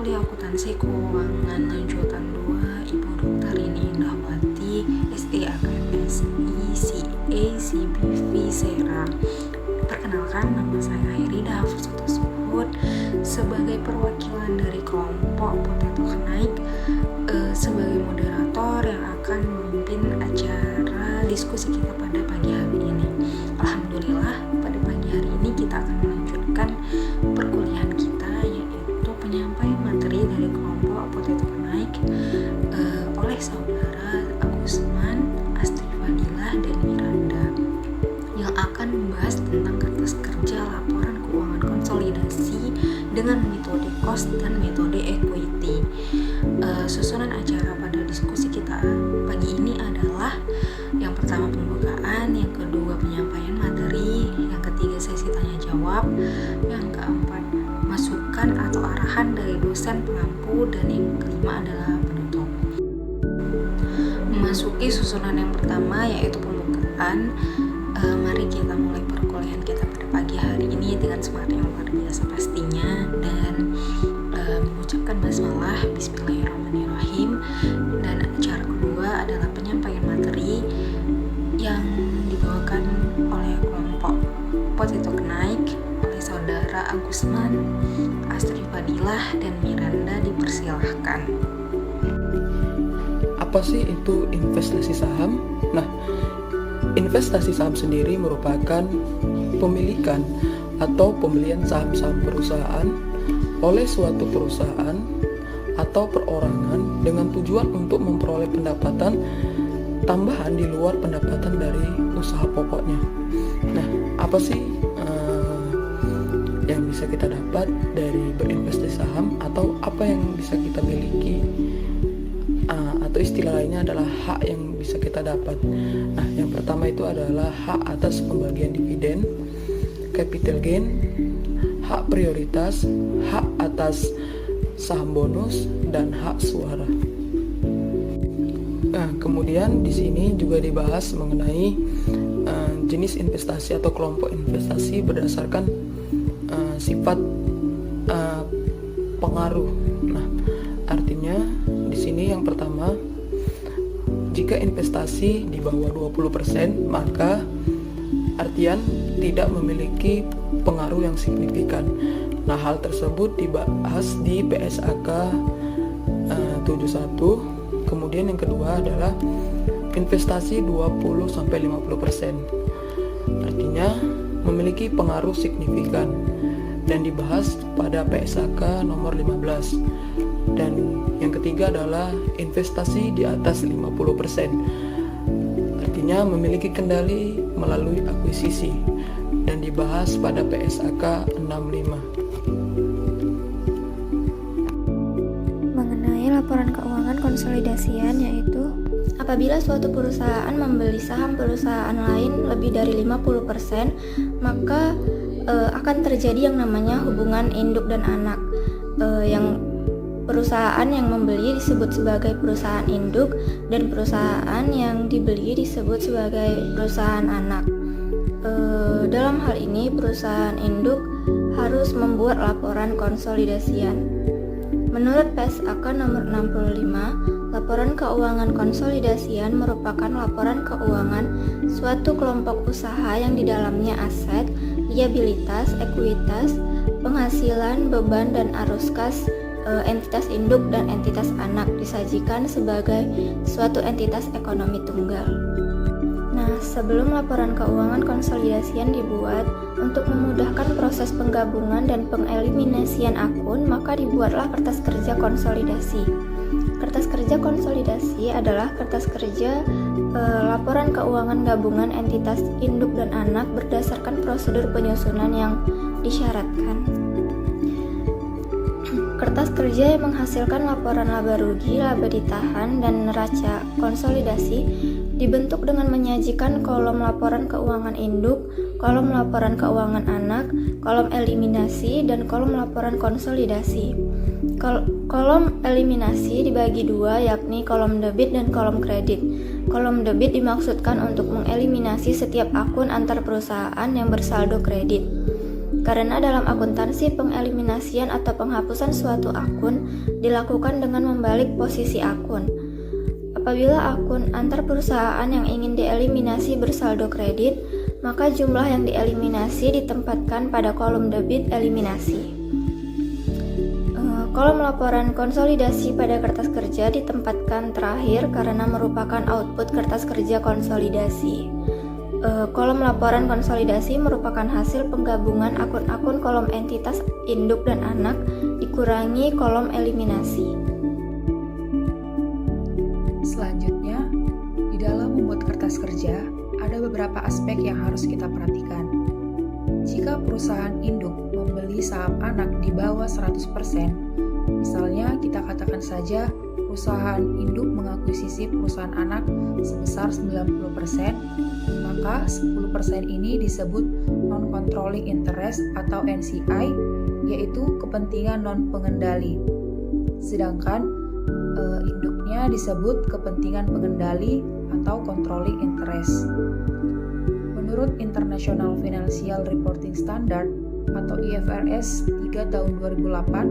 kuliah akuntansi keuangan lanjutan 2 Ibu Dr. Rini Indahwati, SEAKMSI, CA, CBV, SERA. Perkenalkan, nama saya Hairida Hafsatu Suhud sebagai perwakilan dari kelompok Potato Kenaik sebagai moderator yang akan memimpin acara diskusi kita pada pagi hari ini. Alhamdulillah, pada pagi hari ini kita akan melanjutkan perkuliahan kita, yaitu penyampaian materi dari kelompok Potato Kenaik oleh saudara Agusman, Astri Fadilah, dan Miranda, yang akan membahas tentang kertas kerja laporan keuangan konsolidasi dengan metode cost dan metode equity. Susunan acara pada diskusi kita pagi ini adalah yang pertama pembukaan, yang kedua penyampaian materi, yang ketiga sesi tanya jawab, yang keempat masukan atau arahan dari dosen pelampu, dan yang kelima adalah penutup. Memasuki susunan yang pertama yaitu pembukaan, mari kita mulai perkuliahan kita pada pagi hari ini dengan semangat yang luar biasa pastinya, dan mengucapkan basmalah bismillahirrahmanirrahim. Dan acara kedua adalah penyampaian materi yang dibawakan oleh kelompok Potato Kenaik oleh saudara Agusman, Astri Fadilah, dan Miranda. Dipersilahkan. Apa sih itu investasi saham? Nah, investasi saham sendiri merupakan pemilikan atau pembelian saham-saham perusahaan oleh suatu perusahaan atau perorangan dengan tujuan untuk memperoleh pendapatan tambahan di luar pendapatan dari usaha pokoknya. Nah, apa sih yang bisa kita dapat dari berinvestasi saham, atau apa yang bisa kita miliki, atau istilah lainnya adalah hak yang bisa kita dapat. Nah, yang pertama itu adalah hak atas pembagian dividen, capital gain, hak prioritas, hak atas saham bonus, dan hak suara. Nah, kemudian di sini juga dibahas mengenai jenis investasi atau kelompok investasi berdasarkan sifat pengaruh. Nah, artinya di sini yang pertama, jika investasi di bawah 20%, maka artian tidak memiliki pengaruh yang signifikan. Nah, hal tersebut dibahas di PSAK 71. Kemudian yang kedua adalah investasi 20-50%. Artinya memiliki pengaruh signifikan dan dibahas pada PSAK nomor 15. Dan yang ketiga adalah investasi di atas 50%. Artinya memiliki kendali melalui akuisisi dan dibahas pada PSAK 65. Mengenai laporan keuangan konsolidasian, yaitu apabila suatu perusahaan membeli saham perusahaan lain lebih dari 50%, maka akan terjadi yang namanya hubungan induk dan anak. Yang perusahaan yang membeli disebut sebagai perusahaan induk, dan perusahaan yang dibeli disebut sebagai perusahaan anak. Dalam hal ini, perusahaan induk harus membuat laporan konsolidasian. Menurut PSAK nomor 65, laporan keuangan konsolidasian merupakan laporan keuangan suatu kelompok usaha yang di dalamnya aset, liabilitas, ekuitas, penghasilan, beban, dan arus kas entitas induk dan entitas anak disajikan sebagai suatu entitas ekonomi tunggal. Nah, sebelum laporan keuangan konsolidasian dibuat, untuk memudahkan proses penggabungan dan pengeliminasian akun, maka dibuatlah kertas kerja konsolidasi. Kertas kerja konsolidasi adalah kertas kerja laporan keuangan gabungan entitas induk dan anak berdasarkan prosedur penyusunan yang disyaratkan. Kertas kerja yang menghasilkan laporan laba rugi, laba ditahan, dan neraca konsolidasi dibentuk dengan menyajikan kolom laporan keuangan induk, kolom laporan keuangan anak, kolom eliminasi, dan kolom laporan konsolidasi. Kolom eliminasi dibagi dua, yakni kolom debit dan kolom kredit. Kolom debit dimaksudkan untuk mengeliminasi setiap akun antar perusahaan yang bersaldo kredit. Karena dalam akuntansi pengeliminasian atau penghapusan suatu akun dilakukan dengan membalik posisi akun. Apabila akun antar perusahaan yang ingin dieliminasi bersaldo kredit, maka jumlah yang dieliminasi ditempatkan pada kolom debit eliminasi. Kolom laporan konsolidasi pada kertas kerja ditempatkan terakhir karena merupakan output kertas kerja konsolidasi. Kolom laporan konsolidasi merupakan hasil penggabungan akun-akun kolom entitas induk dan anak dikurangi kolom eliminasi. Selanjutnya, di dalam membuat kertas kerja, ada beberapa aspek yang harus kita perhatikan. Jika perusahaan induk membeli saham anak di bawah 100%, misalnya kita katakan saja perusahaan induk mengakuisisi perusahaan anak sebesar 90%, maka 10% ini disebut non-controlling interest atau NCI, yaitu kepentingan non-pengendali. Sedangkan induknya disebut kepentingan pengendali atau controlling interest. Menurut International Financial Reporting Standard atau IFRS 3 tahun 2008,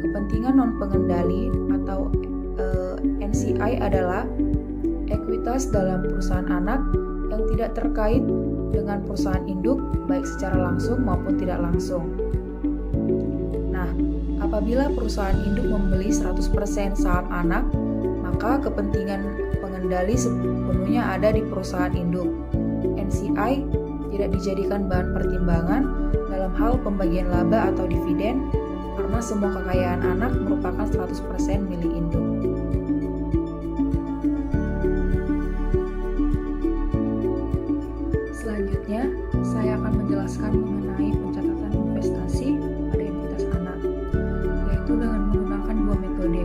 kepentingan non-pengendali atau NCI adalah ekuitas dalam perusahaan anak yang tidak terkait dengan perusahaan induk baik secara langsung maupun tidak langsung. Nah, apabila perusahaan induk membeli 100% saham anak, maka kepentingan pengendali sepenuhnya ada di perusahaan induk. NCI tidak dijadikan bahan pertimbangan dalam hal pembagian laba atau dividen karena semua kekayaan anak merupakan 100% milik induk. Selanjutnya, saya akan menjelaskan mengenai pencatatan investasi pada entitas anak, yaitu dengan menggunakan dua metode.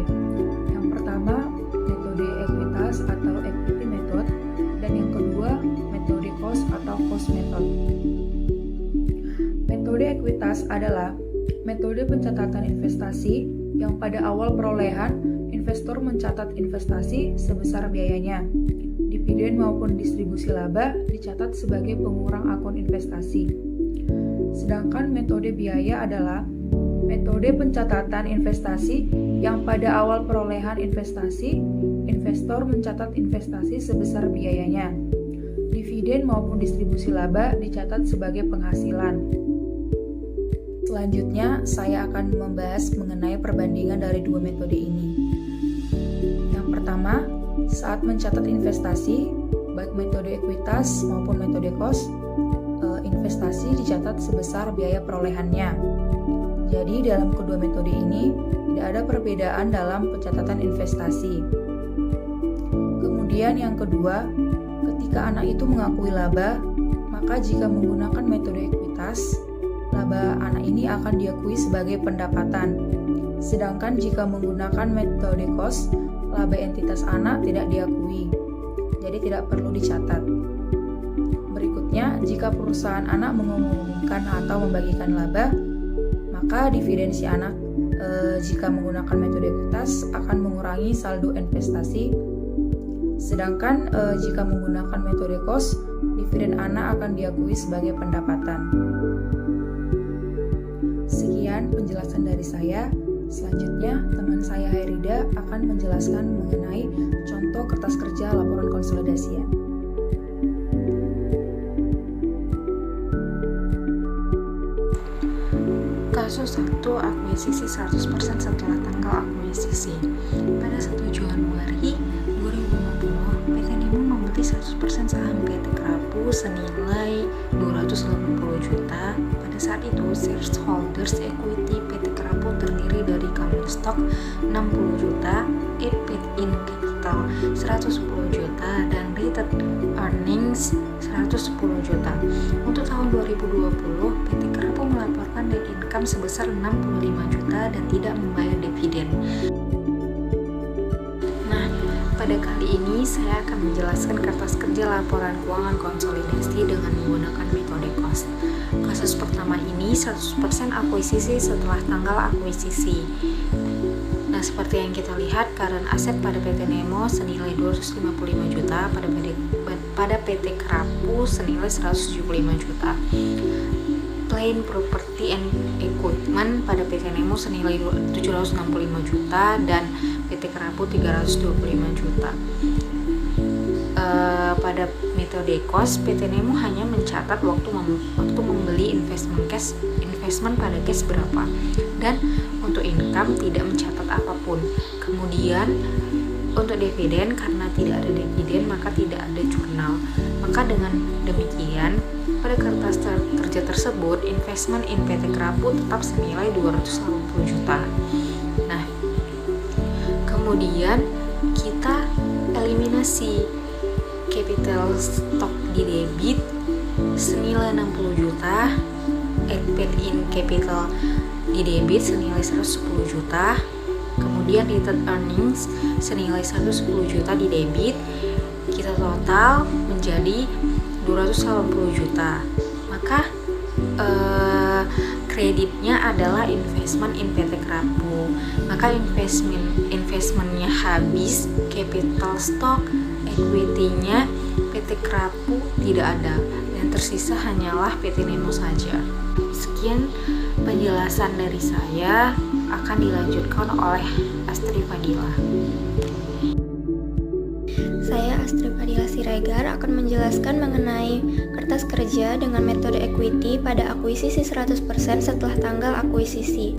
Yang pertama, metode ekuitas atau equity method, dan yang kedua, metode cost atau cost method. Metode ekuitas adalah metode pencatatan investasi yang pada awal perolehan, investor mencatat investasi sebesar biayanya. Dividen maupun distribusi laba dicatat sebagai pengurang akun investasi. Sedangkan metode biaya adalah metode pencatatan investasi yang pada awal perolehan investasi, investor mencatat investasi sebesar biayanya. Dividen maupun distribusi laba dicatat sebagai penghasilan. Selanjutnya, saya akan membahas mengenai perbandingan dari dua metode ini. Yang pertama, saat mencatat investasi, baik metode ekuitas maupun metode cost, investasi dicatat sebesar biaya perolehannya. Jadi, dalam kedua metode ini, tidak ada perbedaan dalam pencatatan investasi. Kemudian yang kedua, ketika anak itu mengakui laba, maka jika menggunakan metode ekuitas, laba anak ini akan diakui sebagai pendapatan. Sedangkan jika menggunakan metode cost, laba entitas anak tidak diakui, jadi tidak perlu dicatat. Berikutnya, jika perusahaan anak mengumumkan atau membagikan laba, maka dividen si anak jika menggunakan metode ekuitas akan mengurangi saldo investasi. Sedangkan jika menggunakan metode cost, dividen anak akan diakui sebagai pendapatan. Sekian penjelasan dari saya. Selanjutnya, teman saya Hairida akan menjelaskan mengenai contoh kertas kerja laporan konsolidasian. Kasus 1, akuisisi 100% setelah tanggal akuisisi. Pada 1 Januari 2050, PT Nemo membeli 100% saham PT Krapu senilai 280 juta. Pada saat itu, shareholders equity PT Krapu terdiri dari common stock 60 juta, paid-in capital 110 juta, dan retained earnings 110 juta. Untuk tahun 2020, PT Krapu melaporkan net income sebesar 65 juta dan tidak membayar dividen. Nah, pada kali ini saya akan menjelaskan kertas kerja laporan keuangan konsolidasi dengan menggunakan metode cost. Kasus pertama ini 100% akuisisi setelah tanggal akuisisi. Nah, seperti yang kita lihat, current aset pada PT Nemo senilai 255 juta, pada PT Krapu senilai 175 juta. Plant Property and Equipment pada PT Nemo senilai 765 juta dan PT Kerapu 325 juta. Pada metode cost, PT Nemo hanya mencatat waktu membeli investment pada cash berapa, dan untuk income tidak mencatat apapun. Kemudian untuk dividen, karena tidak ada dividen maka tidak ada jurnal. Maka dengan demikian pada kertas kerja tersebut investment in PT Kerapu tetap senilai 280 juta. Nah, kemudian kita eliminasi capital stock di debit senilai 60 juta, paid in capital di debit senilai 110 juta, kemudian retained earnings senilai 110 juta di debit, kita total menjadi 280 juta. Maka kreditnya adalah investment in PT Kerapu. Maka investmentnya habis, capital stock, equity-nya PT Kerapu tidak ada, dan tersisa hanyalah PT Nemo saja. Sekian penjelasan dari saya, akan dilanjutkan oleh Astri Fadila. Saya Astri Fadila Siregar akan menjelaskan mengenai kertas kerja dengan metode equity pada akuisisi 100% setelah tanggal akuisisi.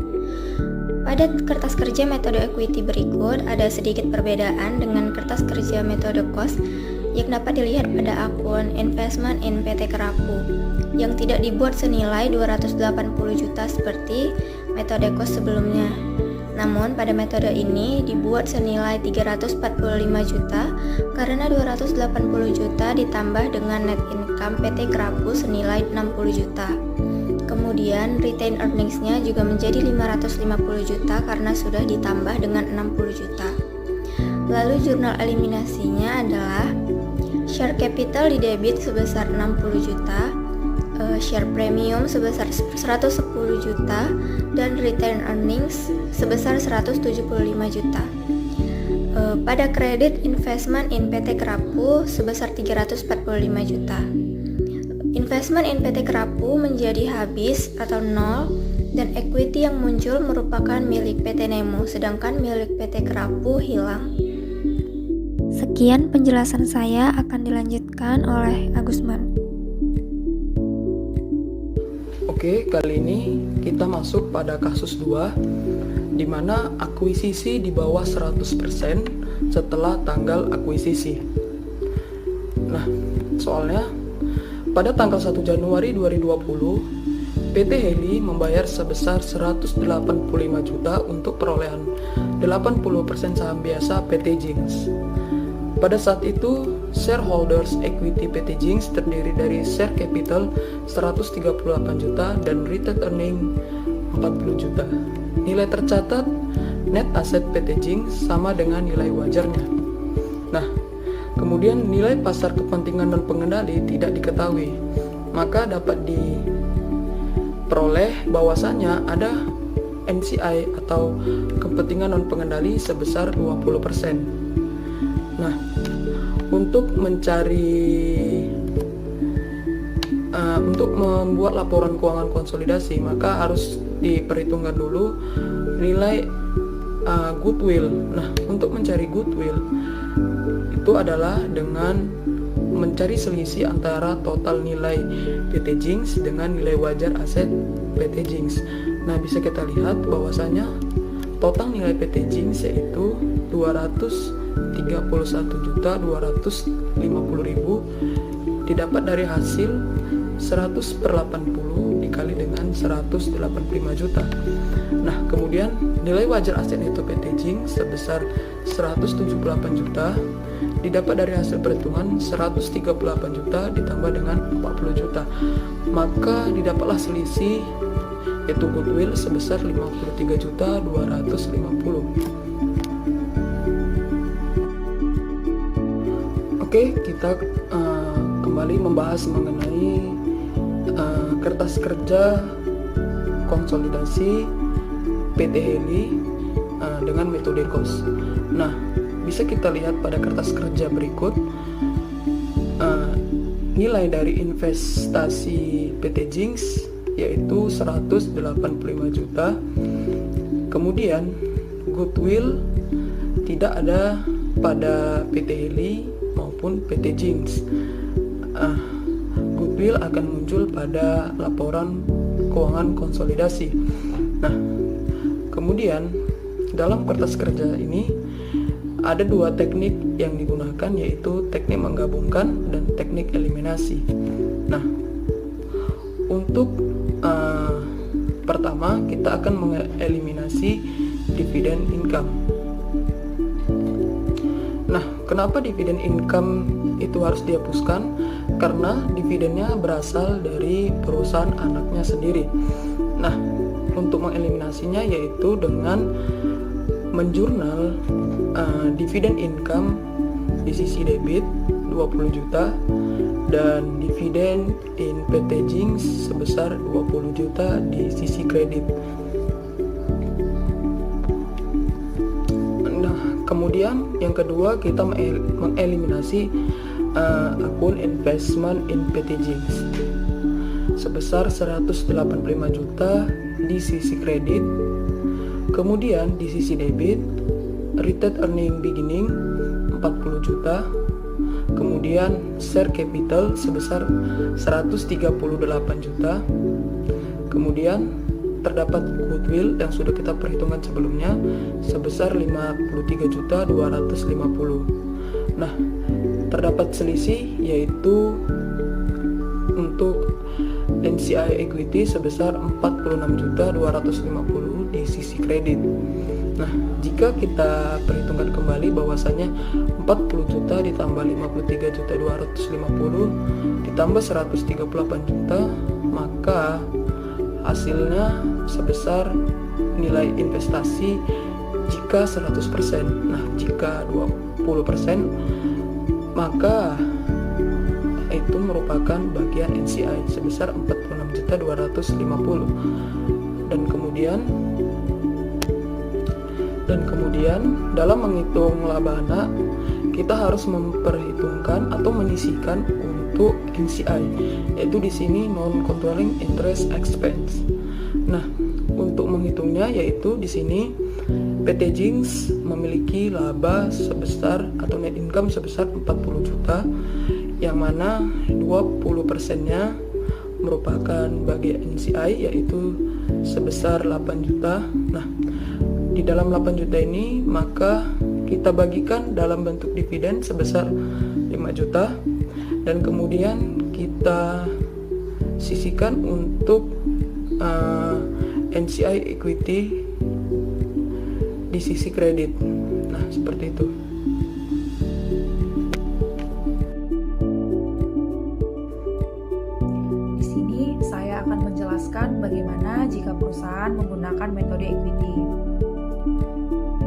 Pada kertas kerja metode equity berikut ada sedikit perbedaan dengan kertas kerja metode cost yang dapat dilihat pada akun investment in PT Kerapu yang tidak dibuat senilai 280 juta seperti metode cost sebelumnya. Namun pada metode ini dibuat senilai 345 juta karena 280 juta ditambah dengan net income PT Kerapu senilai 60 juta. Kemudian retained earnings-nya juga menjadi 550 juta karena sudah ditambah dengan 60 juta. Lalu jurnal eliminasinya adalah share capital di debit sebesar 60 juta, share premium sebesar 110 juta, dan retained earnings sebesar 175 juta. Pada kredit investment in PT Kerapu sebesar 345 juta. Investment in PT Kerapu menjadi habis atau nol, dan equity yang muncul merupakan milik PT Nemo, sedangkan milik PT Kerapu hilang. Sekian penjelasan saya, akan dilanjutkan oleh Agusman. Oke, kali ini kita masuk pada kasus 2, di mana akuisisi di bawah 100% setelah tanggal akuisisi. Nah, soalnya pada tanggal 1 Januari 2020, PT Heli membayar sebesar 185 juta untuk perolehan 80% saham biasa PT Jinx. Pada saat itu, shareholders equity PT Jinx terdiri dari share capital 138 juta dan retained earning 40 juta. Nilai tercatat net asset PT Jinx sama dengan nilai wajarnya. Nah, kemudian nilai pasar kepentingan non pengendali tidak diketahui, maka dapat diperoleh bahwasannya ada NCI atau kepentingan non pengendali sebesar 20%. Nah, untuk membuat laporan keuangan konsolidasi, maka harus diperhitungkan dulu nilai goodwill. Nah, untuk mencari goodwill itu adalah dengan mencari selisih antara total nilai PT Jinx dengan nilai wajar aset PT Jinx. Nah, bisa kita lihat bahwasanya total nilai PT Jinx yaitu 231.250.000 didapat dari hasil 100/80 dikali dengan 185 juta. Nah, kemudian nilai wajar aset neto PT Jinx sebesar 178 juta didapat dari hasil perhitungan 138 juta ditambah dengan 40 juta. Maka didapatlah selisih yaitu goodwill sebesar 53.250. Oke, kita kembali membahas mengenai kertas kerja konsolidasi PT Heli dengan metode cost. Nah, bisa kita lihat pada kertas kerja berikut, nilai dari investasi PT Jinx yaitu 185 juta. Kemudian goodwill tidak ada pada PT Heli maupun PT Jinx. Goodwill akan muncul pada laporan keuangan konsolidasi. Nah, kemudian dalam kertas kerja ini ada dua teknik yang digunakan, yaitu teknik menggabungkan dan teknik eliminasi. Nah, untuk pertama kita akan mengeliminasi dividen income. Nah, kenapa dividen income itu harus dihapuskan? Karena dividennya berasal dari perusahaan anaknya sendiri. Nah, untuk mengeliminasinya yaitu dengan menjurnal dividen income di sisi debit 20 juta dan dividen in PT Jinx sebesar 20 juta di sisi kredit. Nah, kemudian yang kedua kita mengeliminasi akun investment in PT Jinx sebesar 185 juta di sisi kredit. Kemudian di sisi debit retained earning beginning 40 juta. Kemudian share capital sebesar 138 juta. Kemudian terdapat goodwill yang sudah kita perhitungkan sebelumnya sebesar 53.250. Nah, terdapat selisih yaitu untuk NCI equity sebesar 46.250 di sisi kredit. Nah, jika kita perhitungkan kembali bahwasanya 40 juta ditambah 53.250 ditambah 138 juta, maka hasilnya sebesar nilai investasi jika 100%. Nah, jika 20% maka itu merupakan bagian NCI sebesar 46.250. Dan kemudian dalam menghitung laba anak kita harus memperhitungkan atau menyisihkan untuk NCI, yaitu di sini non controlling interest expense. Nah, untuk menghitungnya yaitu di sini PT Jinx memiliki laba sebesar atau net income sebesar 40 juta, yang mana 20%-nya merupakan bagian NCI yaitu sebesar 8 juta. Nah, di dalam 8 juta ini maka kita bagikan dalam bentuk dividen sebesar 5 juta dan kemudian kita sisihkan untuk NCI equity di sisi kredit. Nah, seperti itu. Di sini saya akan menjelaskan bagaimana jika perusahaan menggunakan metode equity.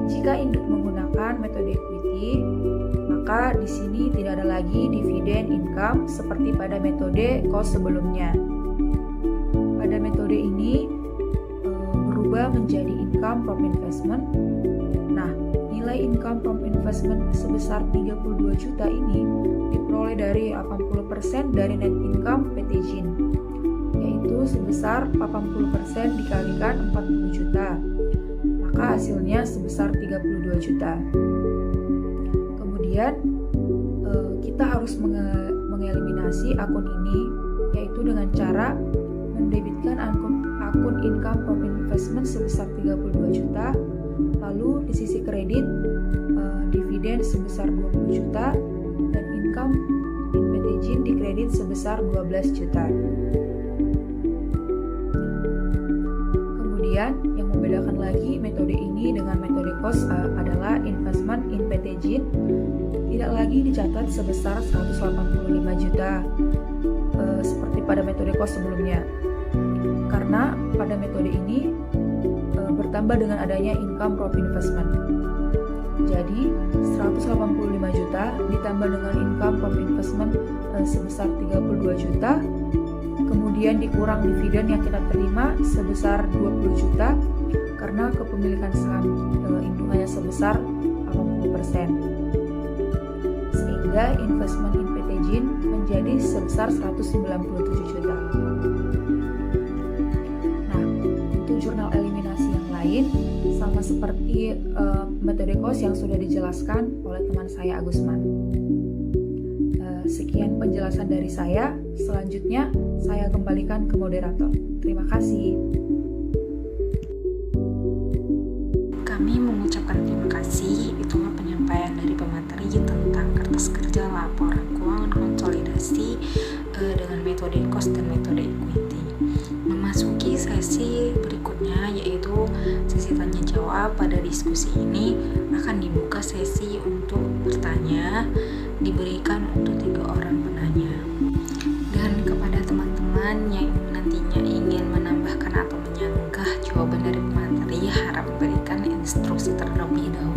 Jika induk menggunakan metode equity, maka di sini tidak ada lagi dividen income seperti pada metode cost sebelumnya. Pada metode ini berubah menjadi income from investment. Nah, nilai income from investment sebesar 32 juta ini diperoleh dari 80% dari net income PT Jin, yaitu sebesar 80% dikalikan 40 juta. Maka hasilnya sebesar 32 juta. Kemudian kita harus mengeliminasi akun ini, yaitu dengan cara mendebitkan akun income from investment sebesar 32 juta, lalu di sisi kredit dividen sebesar 20 juta dan income in PT Jin dikredit sebesar 12 juta. Kemudian yang membedakan lagi metode ini dengan metode cost adalah investment in PT Jin tidak lagi dicatat sebesar 185 juta seperti pada metode cost sebelumnya, karena pada metode ini bertambah dengan adanya income from investment. Jadi 185 juta ditambah dengan income from investment sebesar 32 juta, kemudian dikurang dividen yang kita terima sebesar 20 juta karena kepemilikan saham induk hanya sebesar 80%, sehingga investment in PT Jin menjadi sebesar 197 juta. lain sama seperti metode KOS yang sudah dijelaskan oleh teman saya Agusman. Sekian penjelasan dari saya. Selanjutnya saya kembalikan ke moderator. Terima kasih. Kami mengucapkan terima kasih. Itulah penyampaian dari pemateri tentang kertas kerja laporan keuangan konsolidasi dengan metode KOS dan metode equity. Memasuki sesi berikutnya, yaitu sesi tanya jawab. Pada diskusi ini akan dibuka sesi untuk bertanya, diberikan untuk 3 orang penanya. Dan kepada teman-teman yang nantinya ingin menambahkan atau menyanggah jawaban dari pemateri, harap berikan instruksi terlebih dahulu